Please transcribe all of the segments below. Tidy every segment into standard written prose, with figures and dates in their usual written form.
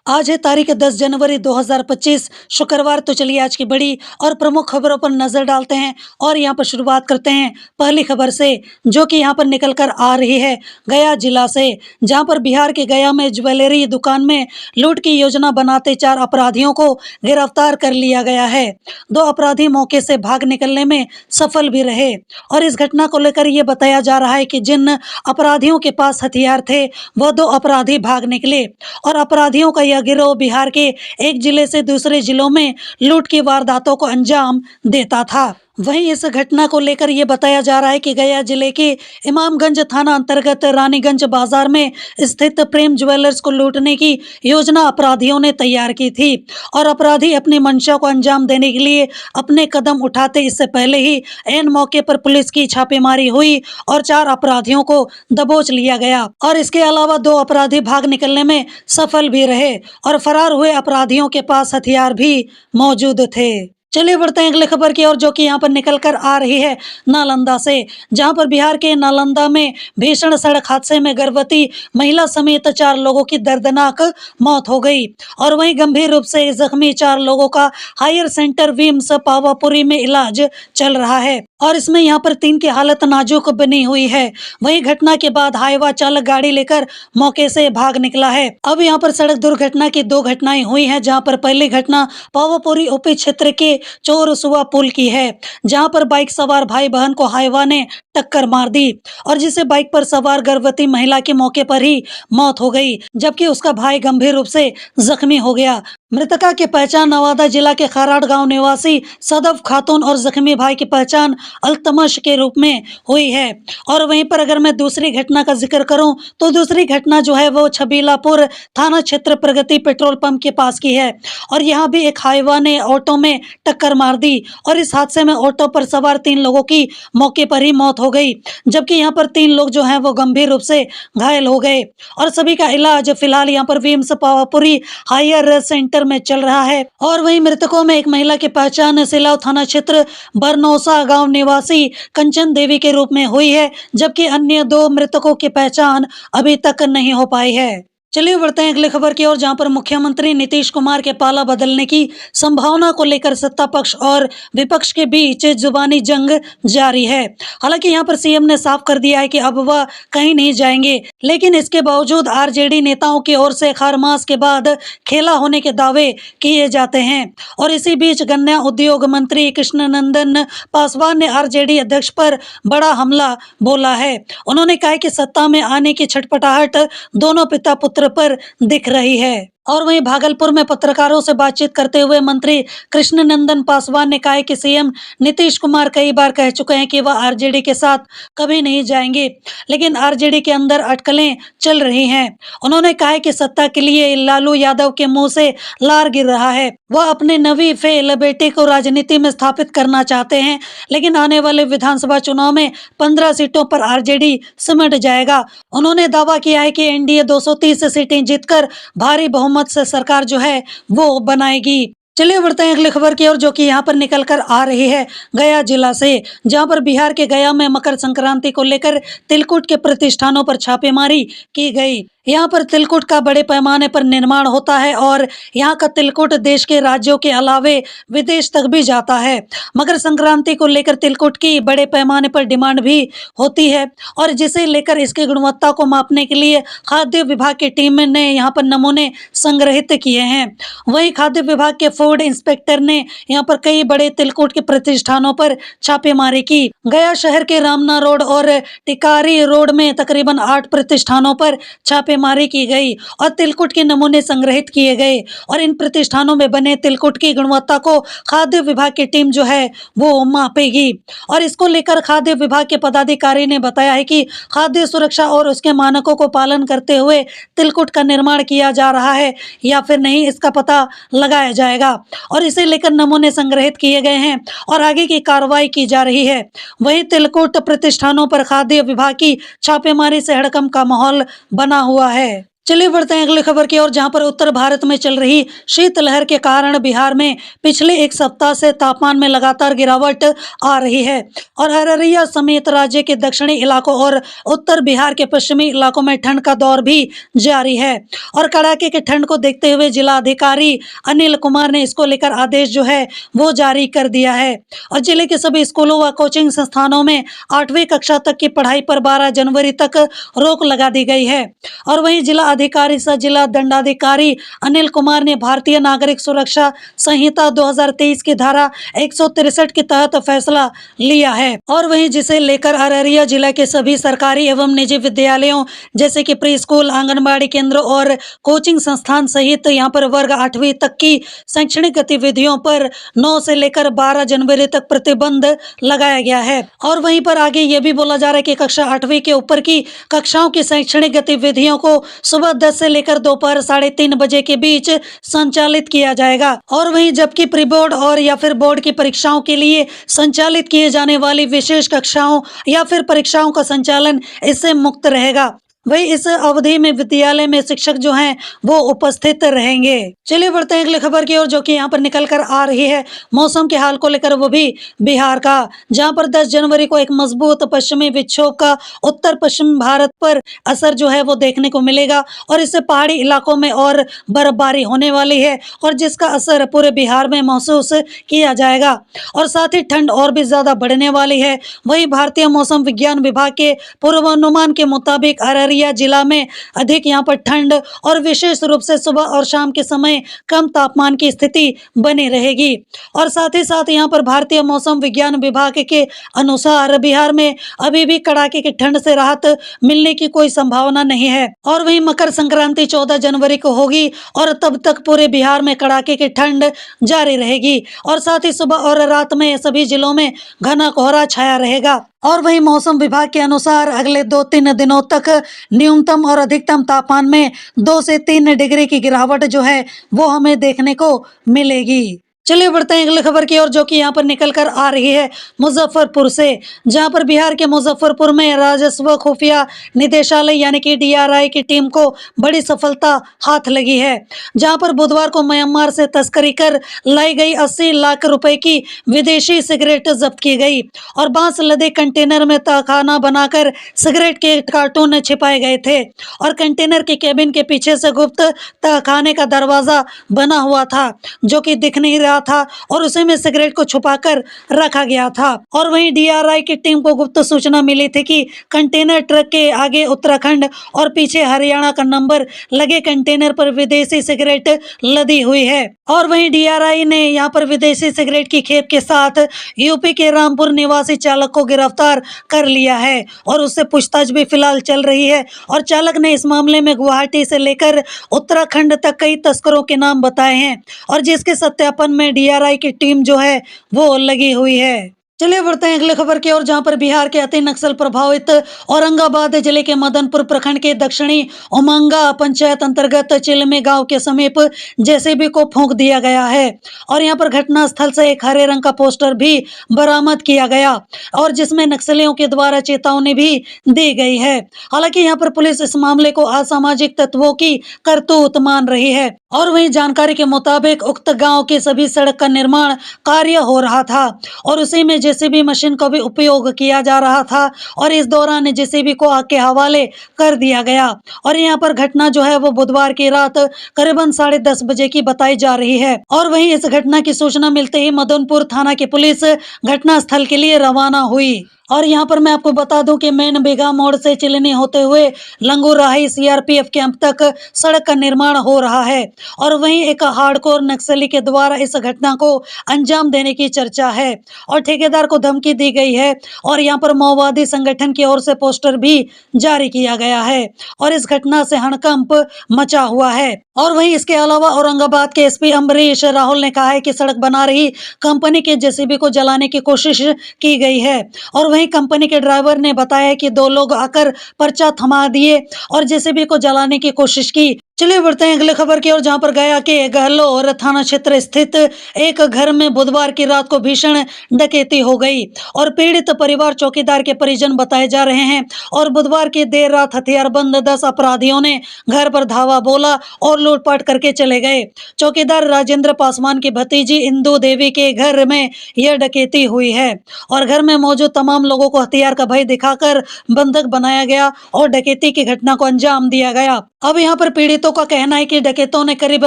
आज है तारीख 10 जनवरी 2025 शुक्रवार। तो चलिए आज की बड़ी और प्रमुख खबरों पर नजर डालते हैं और यहाँ पर शुरुआत करते हैं पहली खबर से, जो कि यहाँ पर निकल कर आ रही है गया जिला से, जहाँ पर बिहार के गया में ज्वेलरी दुकान में लूट की योजना बनाते 4 अपराधियों को गिरफ्तार कर लिया गया है। 2 अपराधी मौके से भाग निकलने में सफल भी रहे और इस घटना को लेकर ये बताया जा रहा है कि जिन अपराधियों के पास हथियार थे वो 2 अपराधी भाग निकले और अपराधियों का यह गिरोह बिहार के एक जिले से दूसरे जिलों में लूट की वारदातों को अंजाम देता था। वहीं इस घटना को लेकर यह बताया जा रहा है कि गया जिले के इमामगंज थाना अंतर्गत रानीगंज बाजार में स्थित प्रेम ज्वेलर्स को लूटने की योजना अपराधियों ने तैयार की थी और अपराधी अपनी मंशा को अंजाम देने के लिए अपने कदम उठाते इससे पहले ही ऐन मौके पर पुलिस की छापेमारी हुई और 4 अपराधियों को दबोच लिया गया और इसके अलावा 2 अपराधी भाग निकलने में सफल भी रहे और फरार हुए अपराधियों के पास हथियार भी मौजूद थे। चलिए बढ़ते हैं अगले खबर की ओर, जो कि यहाँ पर निकल कर आ रही है नालंदा से, जहाँ पर बिहार के नालंदा में भीषण सड़क हादसे में गर्भवती महिला समेत 4 लोगों की दर्दनाक मौत हो गई और वहीं गंभीर रूप से जख्मी 4 लोगों का हायर सेंटर विम्स पावापुरी में इलाज चल रहा है और इसमें यहाँ पर 3 की हालत नाजुक बनी हुई है। वहीं घटना के बाद हाईवा चालक गाड़ी लेकर मौके से भाग निकला है। अब यहाँ पर सड़क दुर्घटना की 2 घटनाएं हुई हैं, जहाँ पर पहली घटना पावापुरी ओपी क्षेत्र के चोरसुआ पुल की है, जहां पर बाइक सवार भाई बहन को हाईवा ने टक्कर मार दी और जिससे बाइक पर सवार गर्भवती महिला की मौके पर ही मौत हो गई, जबकि उसका भाई गंभीर रूप से जख्मी हो गया। मृतका की पहचान नवादा जिला के खराड़ गांव निवासी सदफ खातून और जख्मी भाई की पहचान अल्तमश के रूप में हुई है। और वहीं पर अगर मैं दूसरी घटना का जिक्र करूं तो दूसरी घटना जो है वो छबीलापुर थाना क्षेत्र प्रगति पेट्रोल पंप के पास की है और यहाँ भी एक हाईवा ने ऑटो में टक्कर मार दी और इस हादसे में ऑटो पर सवार 3 लोगों की मौके पर ही मौत हो गई, जबकि यहाँ पर 3 लोग जो हैं वो गंभीर रूप से घायल हो गए और सभी का इलाज फिलहाल यहाँ पर विम्स पावापुरी हायर सेंटर में चल रहा है। और वहीं मृतकों में एक महिला की पहचान सिलाव थाना क्षेत्र बरनौसा गांव निवासी कंचन देवी के रूप में हुई है, जबकि अन्य 2 मृतकों की पहचान अभी तक नहीं हो पाई है। चलिए बढ़ते हैं अगली खबर की ओर, जहां पर मुख्यमंत्री नीतीश कुमार के पाला बदलने की संभावना को लेकर सत्ता पक्ष और विपक्ष के बीच जुबानी जंग जारी है। हालांकि यहां पर सीएम ने साफ कर दिया है कि अब वह कहीं नहीं जाएंगे, लेकिन इसके बावजूद आरजेडी नेताओं की ओर से खरमास के बाद खेला होने के दावे किए जाते हैं और इसी बीच गन्ना उद्योग मंत्री कृष्णनंदन पासवान ने आरजेडी अध्यक्ष पर बड़ा हमला बोला है। उन्होंने कहा कि सत्ता में आने की छटपटाहट दोनों पिता पुत्र पर दिख रही है। और वहीं भागलपुर में पत्रकारों से बातचीत करते हुए मंत्री कृष्णनंदन पासवान ने कहा कि सीएम नीतीश कुमार कई बार कह चुके हैं कि वह आरजेडी के साथ कभी नहीं जाएंगे, लेकिन आरजेडी के अंदर अटकलें चल रही हैं। उन्होंने कहा कि सत्ता के लिए लालू यादव के मुंह से लार गिर रहा है। वह अपने नवी फेल बेटे को राजनीति में स्थापित करना चाहते हैं, लेकिन आने वाले विधानसभा चुनाव में 15 सीटों पर आरजेडी सिमट जाएगा। उन्होंने दावा किया है कि एनडीए 230 सीटें जीतकर भारी बहुमत से सरकार जो है वो बनाएगी। चलिए बढ़ते हैं अगली खबर की ओर, जो कि यहाँ पर निकल कर आ रही है गया जिला से, जहाँ पर बिहार के गया में मकर संक्रांति को लेकर तिलकुट के प्रतिष्ठानों पर छापेमारी की गई। यहाँ पर तिलकुट का बड़े पैमाने पर निर्माण होता है और यहाँ का तिलकुट देश के राज्यों के अलावे विदेश तक भी जाता है। मकर संक्रांति को लेकर तिलकुट की बड़े पैमाने पर डिमांड भी होती है और जिसे लेकर इसकी गुणवत्ता को मापने के लिए खाद्य विभाग की टीम ने यहाँ पर नमूने संग्रहित किए हैं। वहीं खाद्य विभाग के फूड इंस्पेक्टर ने यहाँ पर कई बड़े तिलकुट के प्रतिष्ठानों पर छापेमारी की। गया शहर के रामना रोड और टिकारी रोड में तकरीबन 8 प्रतिष्ठानों पर छापेमारी की गई और तिलकुट के नमूने संग्रहित किए गए और इन प्रतिष्ठानों में बने तिलकुट की गुणवत्ता को खाद्य विभाग की टीम जो है वो मापेगी। और इसको लेकर खाद्य विभाग के पदाधिकारी ने बताया है कि खाद्य सुरक्षा और उसके मानकों को पालन करते हुए तिलकुट का निर्माण किया जा रहा है या फिर नहीं, इसका पता लगाया जाएगा और इसे लेकर नमूने संग्रहित किए गए हैं और आगे की कार्रवाई की जा रही है। वहीं तिलकुट प्रतिष्ठानों पर खाद्य विभाग की छापेमारी से हड़कंप का माहौल बना हुआ है। चलिए बढ़ते हैं अगली खबर की ओर, जहां पर उत्तर भारत में चल रही शीतलहर के कारण बिहार में पिछले एक सप्ताह से तापमान में लगातार गिरावट आ रही है और अररिया समेत राज्य के दक्षिणी इलाकों और उत्तर बिहार के पश्चिमी इलाकों में ठंड का दौर भी जारी है। और कड़ाके की ठंड को देखते हुए जिला अधिकारी अनिल कुमार ने इसको लेकर आदेश जो है वो जारी कर दिया है और जिले के सभी स्कूलों व कोचिंग संस्थानों में 8वीं कक्षा तक की पढ़ाई पर 12 जनवरी तक रोक लगा दी गई है। और वहीं जिला अधिकारी सह जिला दंडाधिकारी अनिल कुमार ने भारतीय नागरिक सुरक्षा संहिता 2023 की धारा 163 के तहत फैसला लिया है और वहीं जिसे लेकर अररिया जिला के सभी सरकारी एवं निजी विद्यालयों जैसे कि प्री स्कूल, आंगनबाड़ी केंद्र और कोचिंग संस्थान सहित यहां पर वर्ग 8वीं तक की शैक्षणिक गतिविधियों पर 9 से लेकर 12 जनवरी तक प्रतिबंध लगाया गया है। और वहीं पर आगे ये भी बोला जा रहा है कि कक्षा 8वीं के ऊपर की कक्षाओं की शैक्षणिक गतिविधियों को सुबह 10 से लेकर दोपहर 3:30 बजे के बीच संचालित किया जाएगा। और वहीं जबकि प्री बोर्ड और या फिर बोर्ड की परीक्षाओं के लिए संचालित किए जाने वाली विशेष कक्षाओं या फिर परीक्षाओं का संचालन इससे मुक्त रहेगा। वही इस अवधि में विद्यालय में शिक्षक जो हैं वो उपस्थित रहेंगे। चलिए बढ़ते हैं अगली खबर की ओर, जो कि यहाँ पर निकल कर आ रही है मौसम के हाल को लेकर, वो भी बिहार का, जहाँ पर 10 जनवरी को एक मजबूत पश्चिमी विक्षोभ का उत्तर पश्चिम भारत पर असर जो है वो देखने को मिलेगा और इससे पहाड़ी इलाकों में और बर्फबारी होने वाली है और जिसका असर पूरे बिहार में महसूस किया जाएगा और साथ ही ठंड और भी ज्यादा बढ़ने वाली है। वही भारतीय मौसम विज्ञान विभाग के पूर्वानुमान के मुताबिक अररिया जिला में अधिक यहां पर ठंड और विशेष रूप से सुबह और शाम के समय कम तापमान की स्थिति बनी रहेगी। और साथ ही साथ यहां पर भारतीय मौसम विज्ञान विभाग के अनुसार बिहार में अभी भी कड़ाके की ठंड से राहत मिलने की कोई संभावना नहीं है। और वहीं मकर संक्रांति 14 जनवरी को होगी और तब तक पूरे बिहार में कड़ाके की ठंड जारी रहेगी और साथ ही सुबह और रात में सभी जिलों में घना कोहरा छाया रहेगा। और वहीं मौसम विभाग के अनुसार अगले 2-3 दिनों तक न्यूनतम और अधिकतम तापमान में 2 से 3 डिग्री की गिरावट जो है वो हमें देखने को मिलेगी। चलिए बढ़ते हैं अगली खबर की ओर, जो कि यहाँ पर निकल कर आ रही है मुजफ्फरपुर से, जहाँ पर बिहार के मुजफ्फरपुर में राजस्व खुफिया निदेशालय यानी कि DRI की टीम को बड़ी सफलता हाथ लगी है, जहाँ पर बुधवार को म्यांमार से तस्करी कर लाई गई 80 लाख रुपए की विदेशी सिगरेट जब्त की गई और बांस लदे कंटेनर में तहखाना बनाकर सिगरेट के कार्टून छिपाए गए थे और कंटेनर के केबिन के पीछे से गुप्त तहखाने का दरवाजा बना हुआ था जो कि दिख नहीं रहा था और उसी में सिगरेट को छुपाकर रखा गया था। और वहीं DRI की टीम को गुप्त सूचना मिली थी कि कंटेनर ट्रक के आगे उत्तराखंड और पीछे हरियाणा का नंबर लगे कंटेनर पर विदेशी सिगरेट लदी हुई है। और वहीं DRI ने यहां पर विदेशी सिगरेट की खेप के साथ यूपी के रामपुर निवासी चालक को गिरफ्तार कर लिया है और उससे पूछताछ भी फिलहाल चल रही है और चालक ने इस मामले में गुवाहाटी से लेकर उत्तराखंड तक कई तस्करों के नाम बताए हैं और जिसके सत्यापन में DRI की टीम जो है वो लगी हुई है। चलिए बढ़ते हैं अगली खबर की ओर, जहां पर बिहार के अति नक्सल प्रभावित औरंगाबाद जिले के मदनपुर प्रखंड के दक्षिणी उमंगा पंचायत अंतर्गत चिलमे गांव के समीप JCB को फूंक दिया गया है और यहां पर घटना स्थल से एक हरे रंग का पोस्टर भी बरामद किया गया और जिसमें नक्सलियों के द्वारा चेतावनी भी दी गई है। हालांकि यहां पर पुलिस इस मामले को असामाजिक तत्वों की करतूत मान रही है और वहीं जानकारी के मुताबिक उक्त गाँव के सभी सड़क का निर्माण कार्य हो रहा था और उसी में JCB मशीन का भी उपयोग किया जा रहा था और इस दौरान JCB को आग के हवाले कर दिया गया और यहाँ पर घटना जो है वो बुधवार की रात करीबन 10:30 बजे की बताई जा रही है। और वहीं इस घटना की सूचना मिलते ही मदनपुर थाना की पुलिस घटना स्थल के लिए रवाना हुई और यहाँ पर मैं आपको बता दूं कि मेन बीघा मोड़ से चिलनी होते हुए लंगूराही CRPF कैंप तक सड़क का निर्माण हो रहा है और वहीं एक हार्डकोर नक्सली के द्वारा इस घटना को अंजाम देने की चर्चा है और ठेकेदार को धमकी दी गई है और यहाँ पर माओवादी संगठन की ओर से पोस्टर भी जारी किया गया है और इस घटना से हड़कंप मचा हुआ है। और वहीं इसके अलावा औरंगाबाद के SP अम्बरीश राहुल ने कहा है कि सड़क बना रही कंपनी के JCB को जलाने की कोशिश की गई है और वहीं कंपनी के ड्राइवर ने बताया कि 2 लोग आकर पर्चा थमा दिए और JCB को जलाने की कोशिश की। चलिए बढ़ते हैं अगले खबर की ओर, जहां पर गया के गहलोर थाना क्षेत्र स्थित एक घर में बुधवार की रात को भीषण डकैती हो गई और पीड़ित परिवार चौकीदार के परिजन बताए जा रहे हैं। और बुधवार की देर रात हथियारबंद 10 अपराधियों ने घर पर धावा बोला और लूटपाट करके चले गए। चौकीदार राजेंद्र पासवान की भतीजी इंदू देवी के घर में यह डकैती हुई है और घर में मौजूद तमाम लोगों को हथियार का भय दिखाकर बंधक बनाया गया और डकैती की घटना को अंजाम दिया गया। अब यहाँ पर पीड़ितों का कहना है कि डकैतों ने करीब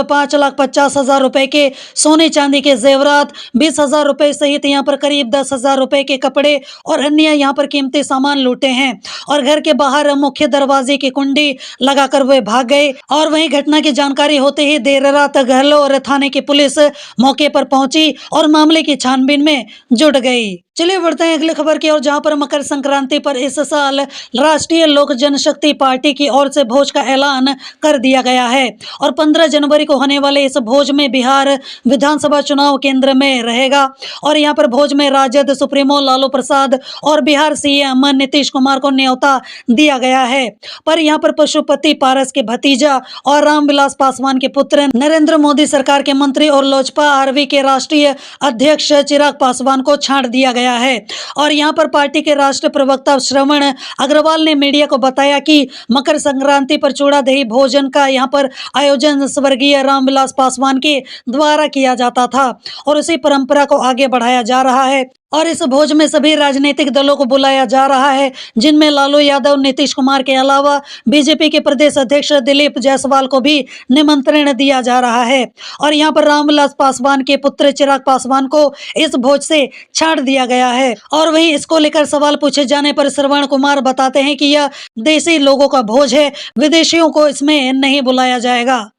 5,50,000 रुपए के सोने चांदी के जेवरात, 20,000 रुपए सहित यहाँ पर करीब 10,000 रुपए के कपड़े और अन्य यहाँ पर कीमती सामान लूटे हैं और घर के बाहर मुख्य दरवाजे की कुंडी लगाकर वे भाग गए। और वहीं घटना की जानकारी होते ही देर रात गहलोर थाने की पुलिस मौके पर पहुंची और मामले की छानबीन में जुट गई। चलिए बढ़ते हैं अगली खबर की ओर, जहां पर मकर संक्रांति पर इस साल राष्ट्रीय लोक जनशक्ति पार्टी की ओर से भोज का ऐलान कर दिया गया है और 15 जनवरी को होने वाले इस भोज में बिहार विधानसभा चुनाव केंद्र में रहेगा। और यहां पर भोज में राजद सुप्रीमो लालू प्रसाद और बिहार सीएम नीतीश कुमार को न्योता दिया गया है। पर यहां पर पशुपति पारस के भतीजा और रामविलास पासवान के पुत्र, नरेंद्र मोदी सरकार के मंत्री और लोजपा आरवी के राष्ट्रीय अध्यक्ष चिराग पासवान को छांट दिया गया है। और यहां पर पार्टी के राष्ट्रीय प्रवक्ता श्रवण अग्रवाल ने मीडिया को बताया कि मकर संक्रांति पर चूड़ा दही भोजन का यहां पर आयोजन स्वर्गीय रामविलास पासवान के द्वारा किया जाता था और उसी परंपरा को आगे बढ़ाया जा रहा है। और इस भोज में सभी राजनीतिक दलों को बुलाया जा रहा है, जिनमें लालू यादव, नीतीश कुमार के अलावा बीजेपी के प्रदेश अध्यक्ष दिलीप जायसवाल को भी निमंत्रण दिया जा रहा है। और यहां पर रामविलास पासवान के पुत्र चिराग पासवान को इस भोज से छांट दिया गया है। और वहीं इसको लेकर सवाल पूछे जाने पर श्रवण कुमार बताते हैं कि यह देसी लोगों का भोज है, विदेशियों को इसमें नहीं बुलाया जाएगा।